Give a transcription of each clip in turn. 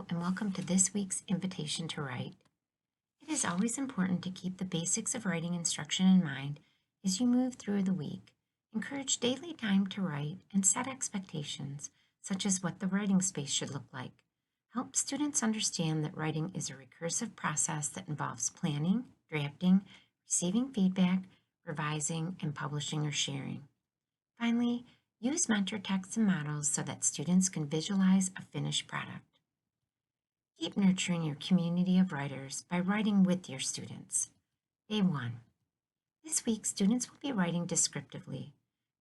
Hello, and welcome to this week's invitation to write. It is always important to keep the basics of writing instruction in mind as you move through the week. Encourage daily time to write and set expectations, such as what the writing space should look like. Help students understand that writing is a recursive process that involves planning, drafting, receiving feedback, revising, and publishing or sharing. Finally, use mentor texts and models so that students can visualize a finished product. Keep nurturing your community of writers by writing with your students. Day 1. This week, students will be writing descriptively.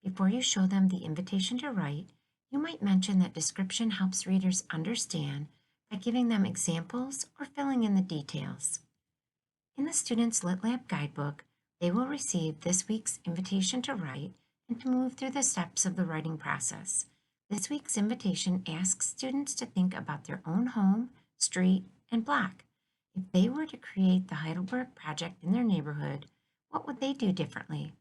Before you show them the invitation to write, you might mention that description helps readers understand by giving them examples or filling in the details. In the Students Lit Lab guidebook, they will receive this week's invitation to write and to move through the steps of the writing process. This week's invitation asks students to think about their own home, street, and block. If they were to create the Heidelberg Project in their neighborhood, what would they do differently?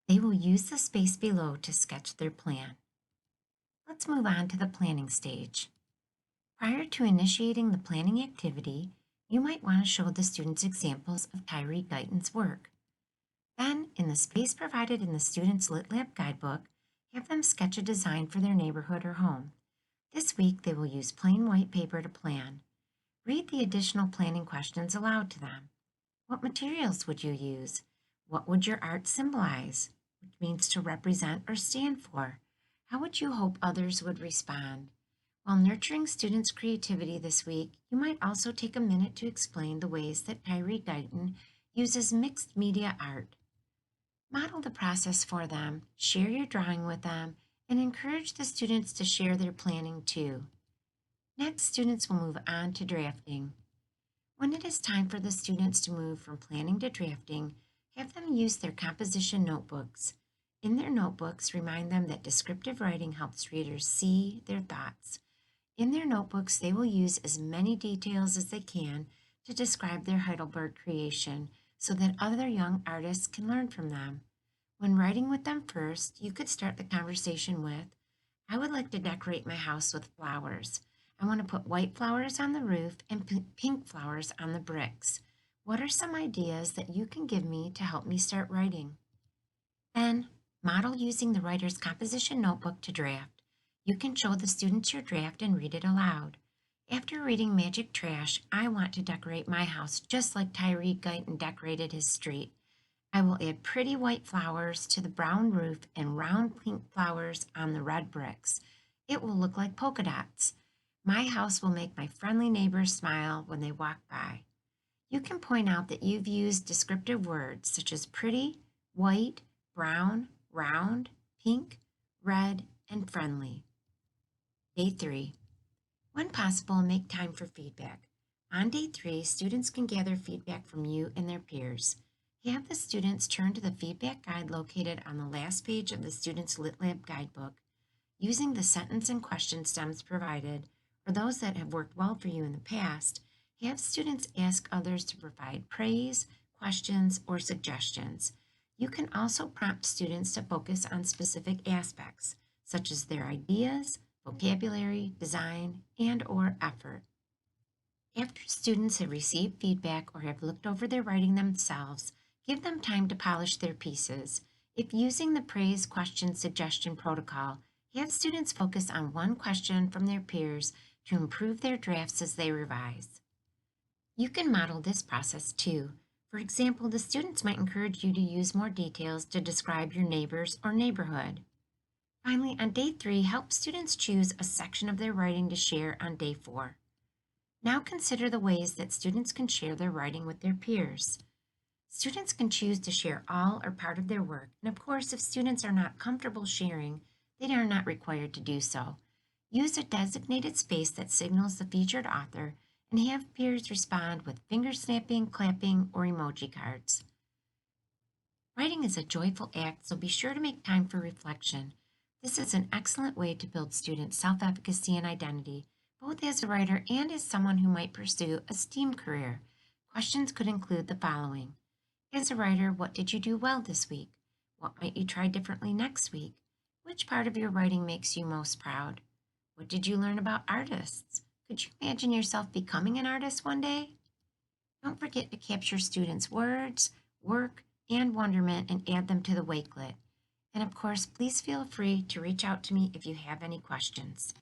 They will use the space below to sketch their plan. Let's move on to the planning stage. Prior to initiating the planning activity, you might want to show the students examples of Tyree Guyton's work. Then, in the space provided in the Students Lit Lab guidebook, have them sketch a design for their neighborhood or home. This week, they will use plain white paper to plan. Read the additional planning questions aloud to them. What materials would you use? What would your art symbolize, which means to represent or stand for? How would you hope others would respond? While nurturing students' creativity this week, you might also take a minute to explain the ways that Tyree Guyton uses mixed media art. Model the process for them, share your drawing with them, and encourage the students to share their planning too. Next, students will move on to drafting. When it is time for the students to move from planning to drafting, have them use their composition notebooks. In their notebooks, remind them that descriptive writing helps readers see their thoughts. In their notebooks, they will use as many details as they can to describe their Heidelberg creation so that other young artists can learn from them. When writing with them first, you could start the conversation with, I would like to decorate my house with flowers. I want to put white flowers on the roof and pink flowers on the bricks. What are some ideas that you can give me to help me start writing? Then, model using the writer's composition notebook to draft. You can show the students your draft and read it aloud. After reading Magic Trash, I want to decorate my house just like Tyree Guyton decorated his street. I will add pretty white flowers to the brown roof and round pink flowers on the red bricks. It will look like polka dots. My house will make my friendly neighbors smile when they walk by. You can point out that you've used descriptive words such as pretty, white, brown, round, pink, red, and friendly. Day 3. When possible, make time for feedback. On day 3, students can gather feedback from you and their peers. Have the students turn to the feedback guide located on the last page of the Students Lit Lab guidebook. Using the sentence and question stems provided, or those that have worked well for you in the past, have students ask others to provide praise, questions, or suggestions. You can also prompt students to focus on specific aspects, such as their ideas, vocabulary, design, and/or effort. After students have received feedback or have looked over their writing themselves, give them time to polish their pieces. If using the praise, question, suggestion protocol, have students focus on one question from their peers to improve their drafts as they revise. You can model this process too. For example, the students might encourage you to use more details to describe your neighbors or neighborhood. Finally, on day 3, help students choose a section of their writing to share on day 4. Now consider the ways that students can share their writing with their peers. Students can choose to share all or part of their work, and of course, if students are not comfortable sharing, they are not required to do so. Use a designated space that signals the featured author and have peers respond with finger snapping, clapping, or emoji cards. Writing is a joyful act, so be sure to make time for reflection. This is an excellent way to build students' self-efficacy and identity, both as a writer and as someone who might pursue a STEAM career. Questions could include the following. As a writer, what did you do well this week? What might you try differently next week? Which part of your writing makes you most proud? What did you learn about artists? Could you imagine yourself becoming an artist one day? Don't forget to capture students' words, work, and wonderment and add them to the Wakelet. And of course, please feel free to reach out to me if you have any questions.